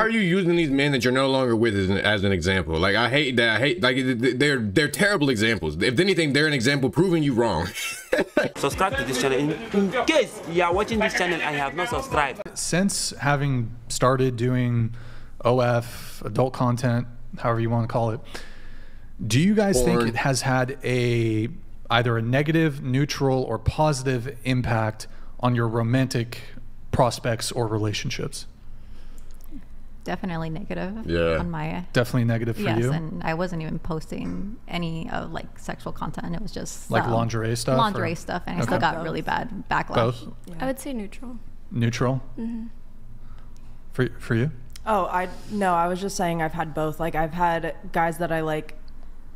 are you using these men that you're no longer with as an example? Like, I hate that. I hate, like, they're terrible examples. If anything, they're an example proving you wrong. Subscribe to this channel. In case you are watching this channel and you have not subscribed. Since having started doing OF, adult content, however you want to call it, do you guys think it has had either a negative, neutral, or positive impact on your romantic prospects or relationships? Definitely negative. Yeah. On my definitely negative for you. Yes, and I wasn't even posting any of like sexual content. It was just like lingerie stuff. Lingerie stuff, and I still got really bad backlash. Both. Yeah. I would say neutral. Neutral. Mm-hmm. For you? Oh, no, I was just saying I've had both. Like, I've had guys that I like,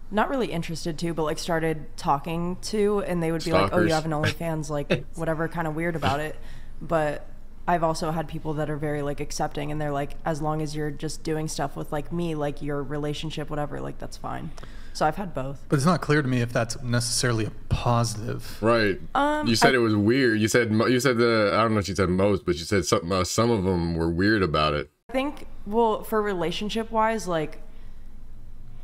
not really interested to, but like started talking to, and they would be like, "Oh, you have an OnlyFans," like whatever, kind of weird about it. But I've also had people that are very like accepting, and they're like, as long as you're just doing stuff with like me, like your relationship, whatever, like that's fine. So I've had both. But it's not clear to me if that's necessarily a positive. Right. You said it was weird. You said the, I don't know if you said most, but you said something. Some of them were weird about it. I think, well, for relationship wise, like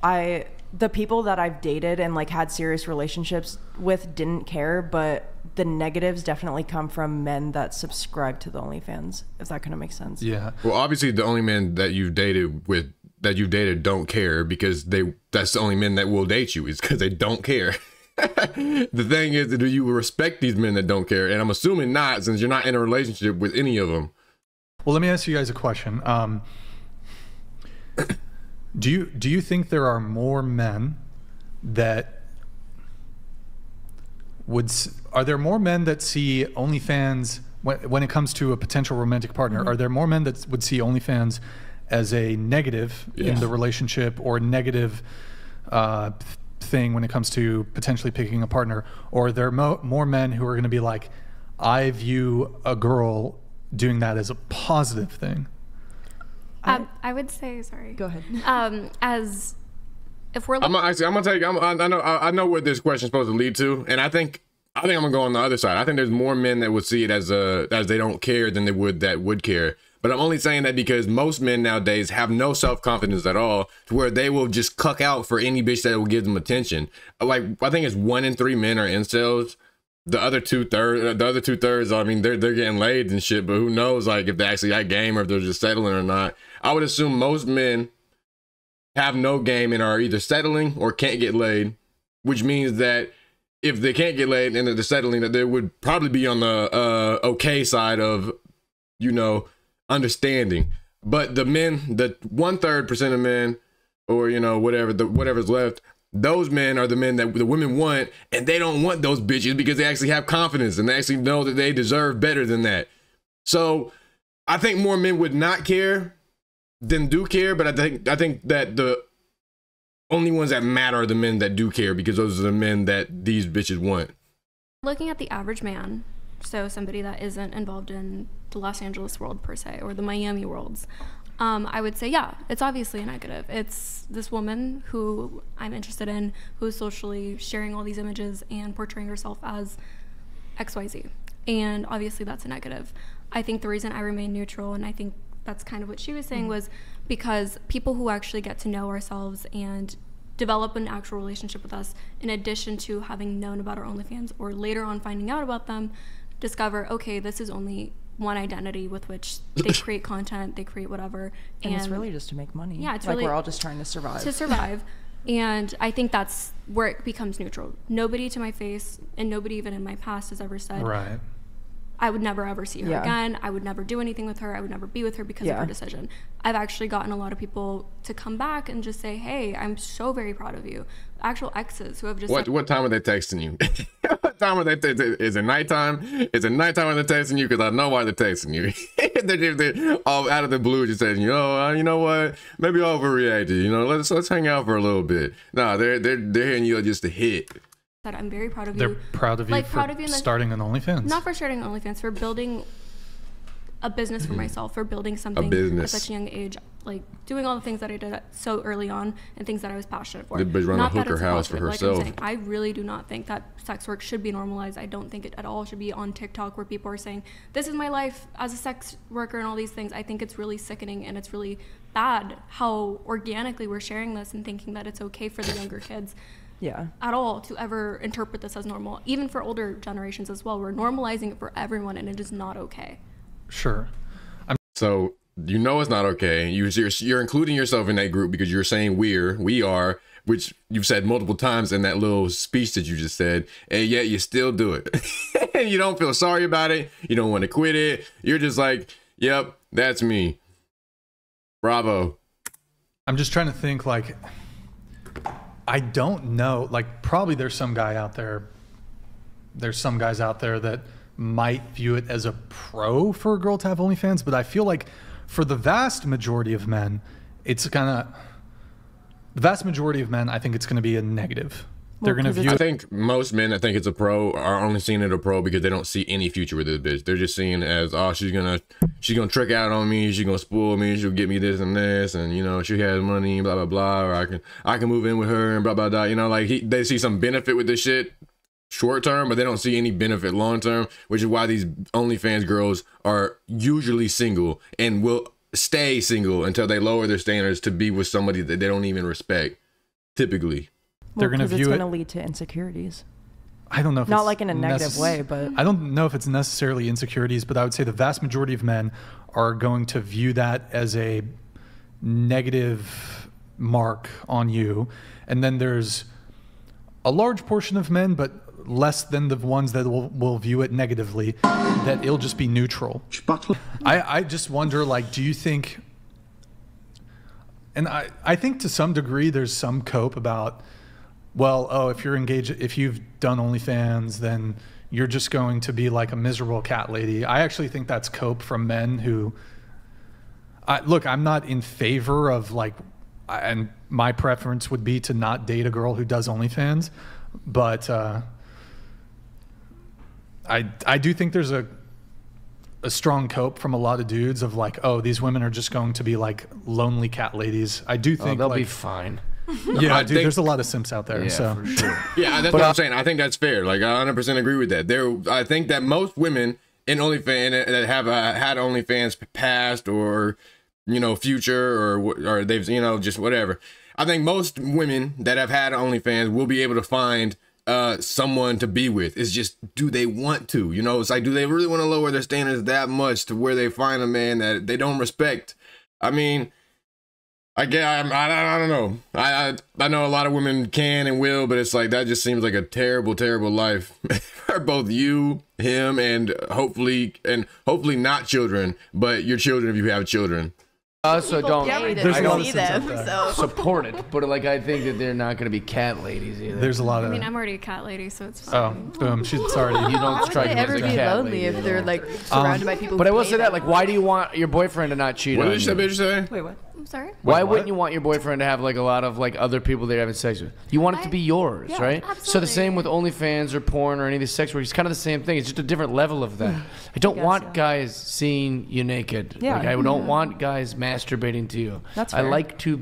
the people that I've dated and like had serious relationships with didn't care, but the negatives definitely come from men that subscribe to the OnlyFans, if that kind of makes sense. Yeah. Well, obviously the only men that you've dated don't care, because that's the only men that will date you, is because they don't care. The thing is, do you respect these men that don't care? And I'm assuming not, since you're not in a relationship with any of them. Well, let me ask you guys a question. Do you think there are more men that are there more men that see OnlyFans when it comes to a potential romantic partner? Are there more men that would see OnlyFans as a negative in the relationship, or a negative thing when it comes to potentially picking a partner? Or are there more men who are going to be like, I view a girl doing that as a positive thing? I would say, sorry. Go ahead. As if we're, I know what this question's supposed to lead to, and I think I'm gonna go on the other side. I think there's more men that would see it as they don't care than they would that would care. But I'm only saying that because most men nowadays have no self-confidence at all, to where they will just cuck out for any bitch that will give them attention. Like, I think it's 1 in 3 men are incels. The other two thirds, I mean, they're getting laid and shit, but who knows, like, if they actually got game or if they're just settling or not. I would assume most men have no game and are either settling or can't get laid, which means that if they can't get laid and they're settling, that they would probably be on the okay side of, you know, understanding. But the men, the 1/3% of men, or, you know, whatever's left, those men are the men that the women want, and they don't want those bitches because they actually have confidence and they actually know that they deserve better than that. So I think more men would not care than do care, but I think that the only ones that matter are the men that do care, because those are the men that these bitches want. looking at the average man, so somebody that isn't involved in the Los Angeles world per se, or the Miami worlds, I would say, yeah, it's obviously a negative. It's this woman who I'm interested in, who's socially sharing all these images and portraying herself as XYZ. And obviously that's a negative. I think the reason I remain neutral, and I think that's kind of what she was saying, was because people who actually get to know ourselves and develop an actual relationship with us, in addition to having known about our OnlyFans or later on finding out about them, discover, okay, this is only one identity with which they create content, they create whatever. And it's really just to make money. Yeah, it's like really, we're all just trying to survive. And I think that's where it becomes neutral. Nobody to my face, and nobody even in my past has ever said, right, I would never ever see her again. I would never do anything with her. I would never be with her because of her decision. I've actually gotten a lot of people to come back and just say, hey, I'm so very proud of you. Actual exes who have just what time are they texting you? What time are they is it nighttime? Is it nighttime when they're texting you? Because I know why they're texting you. they're all out of the blue just saying, you know what, maybe I overreacted, you know, let's hang out for a little bit. No, they're hearing you just a hit. That I'm very proud of you. They're proud of you, like, for starting an OnlyFans. Not for starting an OnlyFans, for building a business for myself, for building something at such a young age. like doing all the things that I did so early on and things that I was passionate for. The bitch run a Not that hooker it's a house for positive. herself. Like I'm saying, I really do not think that sex work should be normalized. I don't think it at all should be on TikTok where people are saying, this is my life as a sex worker and all these things. I think it's really sickening and it's really bad how organically we're sharing this and thinking that it's okay for the younger kids at all to ever interpret this as normal. Even for older generations as well, we're normalizing it for everyone and it is not okay. Sure. So you know it's not okay. You're including yourself in that group because you're saying we are, which you've said multiple times in that little speech that you just said, and yet you still do it. And you don't feel sorry about it. You don't want to quit it. You're just like, yep, that's me. Bravo. I'm just trying to think, like, I don't know. Like, probably there's some guy out there. There's some guys out there that might view it as a pro for a girl to have OnlyFans, but I feel like for the vast majority of men, it's the vast majority of men, I think it's going to be a negative. They're going to view. I think most men that think it's a pro are only seeing it a pro because they don't see any future with this bitch. They're just seeing it as, oh, she's gonna trick out on me, she's gonna spoil me, she'll get me this and this, and you know she has money, blah blah blah, or I can move in with her and blah blah blah. You know, like they see some benefit with this shit short term, but they don't see any benefit long term, which is why these OnlyFans girls are usually single and will stay single until they lower their standards to be with somebody that they don't even respect. Typically. They're going to view it. It's going to lead to insecurities. I don't know if not it's like in a negative way, but I don't know if it's necessarily insecurities, but I would say the vast majority of men are going to view that as a negative mark on you. And then there's a large portion of men, but less than the ones that will view it negatively, that it'll just be neutral. I just wonder, like, do you think, and I think to some degree there's some cope about, well, oh, if you're engaged, if you've done OnlyFans, then you're just going to be like a miserable cat lady. I actually think that's cope from men who, look, I'm not in favor of like, and my preference would be to not date a girl who does OnlyFans, but I do think there's a strong cope from a lot of dudes of like, oh, these women are just going to be like lonely cat ladies. I do think they'll like, be fine. Yeah, dude, there's a lot of simps out there. Yeah, so for sure. Yeah, that's what I'm saying. I think that's fair. Like, I 100% agree with that. I think that most women in OnlyFans that have had OnlyFans past or, you know, future or they've, you know, just whatever. I think most women that have had OnlyFans will be able to find someone to be with. It's just, do they want to? You know, it's like, do they really want to lower their standards that much to where they find a man that they don't respect? I mean, I don't know. I know a lot of women can and will, but it's like that just seems like a terrible, terrible life for both you, him, and hopefully not children, but your children if you have children. Also, don't see them, so. support it, but like I think that they're not going to be cat ladies either. there's a lot of. I mean, I'm already a cat lady, so it's oh, fine. boom! She's already. You don't How would strike they me as ever a be cat lonely lady if they're like surrounded by people? But I who will pay say that, them? like, why do you want your boyfriend to not cheat What on did you? that bitch say? wait, what? I'm sorry? Why what? wouldn't you want your boyfriend to have like a lot of like other people they're having sex with? You want it to be yours, Yeah, right? So absolutely. the same with OnlyFans or porn or any of these sex work. It's kind of the same thing. It's just a different level of that. I don't want guys seeing you naked. Yeah. Like, I don't want guys masturbating to you. That's I fair. like to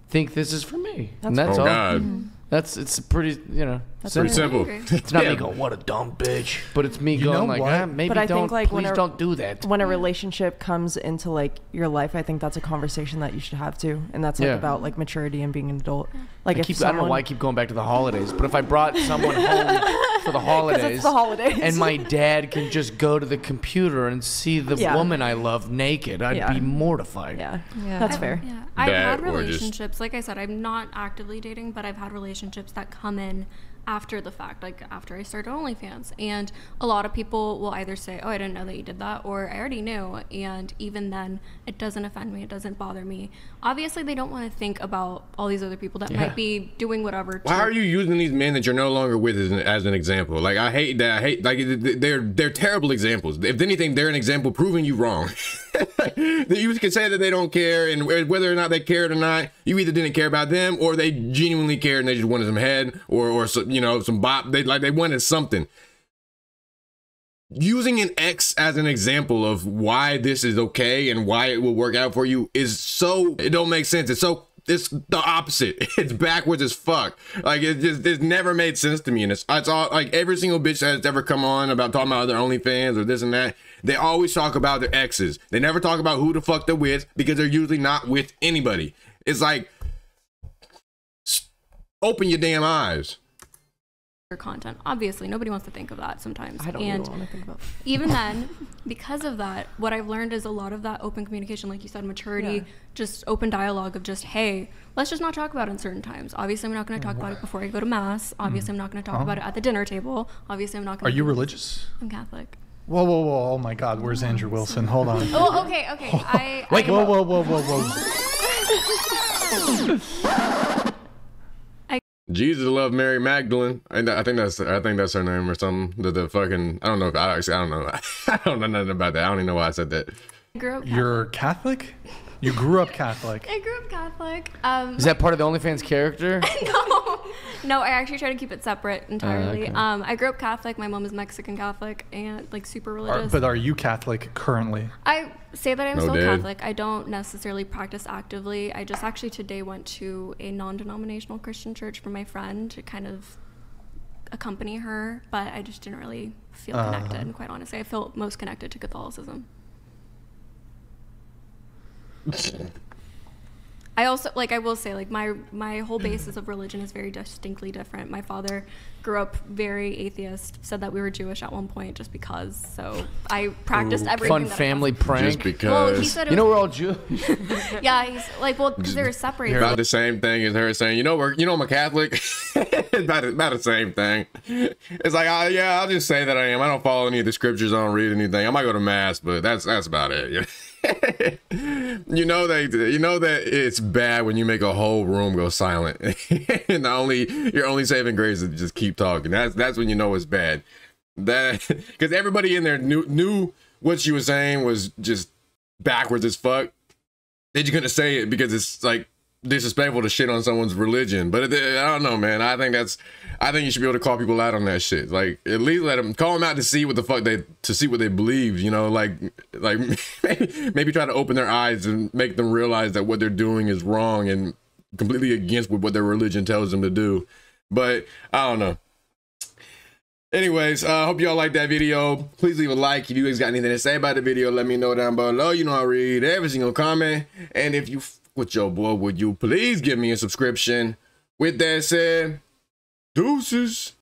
think this is for me. And That's that's Oh all. God, It's pretty, you know, pretty simple. It's not me going, what a dumb bitch. But it's me You going know like, what? maybe But I don't, think, like, please don't do that. When a relationship comes into like your life, I think that's a conversation that you should have too, and that's like Yeah. about like maturity and being an adult. Like I don't know why I keep going back to the holidays, but if I brought someone home for the holidays, the holidays. and my dad can just go to the computer and see the Yeah. woman I love naked, I'd Yeah. be mortified. yeah, Yeah. that's fair. Yeah, I've had That or just- relationships. Like I said, I'm not actively dating, but I've had relationships that come in after the fact, like after I started OnlyFans. And a lot of people will either say, oh, I didn't know that you did that, or I already knew. And even then, it doesn't offend me. It doesn't bother me. Obviously, they don't want to think about all these other people that might be doing whatever. why are you using these men that you're no longer with as an example? Like, I hate that. I hate, like, they're terrible examples. If anything, they're an example proving you wrong. You can say that they don't care, and whether or not they cared or not, you either didn't care about them or they genuinely cared and they just wanted some head or some, you know, some bop. They wanted something. using an ex as an example of why this is okay and why it will work out for you is so, it don't make sense. It's the opposite. It's backwards as fuck. Like, it's never made sense to me. And it's all like every single bitch that's ever come on about talking about their OnlyFans or this and that, they always talk about their exes. They never talk about who the fuck they're with, because they're usually not with anybody. It's like, open your damn eyes. Content. Obviously, nobody wants to think of that sometimes. I don't and really want to think about that. Even then, because of that, what I've learned is a lot of that open communication, like you said, maturity, just open dialogue of just, hey, let's just not talk about it in certain times. Obviously, I'm not going to talk about it before I go to mass. Obviously, I'm not going to talk about it at the dinner table. Obviously, I'm not going to. Are you religious? I'm Catholic. Whoa, whoa, whoa. Oh my God, where's Andrew Wilson? Hold on. Oh, okay. Wait, whoa, whoa, whoa, whoa, whoa. Jesus loved Mary Magdalene. I think that's her name or something. The fucking, I don't know. I don't know. I don't know nothing about that. I don't even know why I said that. I grew up Catholic. You're Catholic? You grew up Catholic. I grew up Catholic. Is that part of the OnlyFans character? No, I actually try to keep it separate entirely. Okay. I grew up Catholic. My mom is Mexican Catholic and like super religious. But are you Catholic currently? I say that I'm No, still Dad. Catholic. I don't necessarily practice actively. I just actually today went to a non-denominational Christian church for my friend to kind of accompany her, but I just didn't really feel connected. And quite honestly, I feel most connected to Catholicism. I also, like, I will say, like, my whole basis of religion is very distinctly different. My father grew up very atheist, said that we were Jewish at one point just because. So I practiced everything. Fun that I family was. prank. Just because. Well, he said it You know was, we're all Jewish. yeah, he's like, well, because they were separated. About the same thing as her saying, I'm a Catholic. about the same thing. It's like, I'll just say that I am. I don't follow any of the scriptures. I don't read anything. I might go to mass, but that's about it. You know that it's bad when you make a whole room go silent, and your only saving grace is to just keep talking. That's when you know it's bad. That because everybody in there knew what she was saying was just backwards as fuck. They just couldn't say it because it's like disrespectful to shit on someone's religion. But I don't know, man. I think you should be able to call people out on that shit. Like, at least let them call them out to see what the fuck to see what they believe. Like maybe try to open their eyes and make them realize that what they're doing is wrong and completely against what their religion tells them to do. But I don't know. Anyways, hope y'all like that video. Please leave a like. If you guys got anything to say about the video, let me know down below. I read every single comment. And if you with your boy, would you please give me a subscription? With that said, deuces.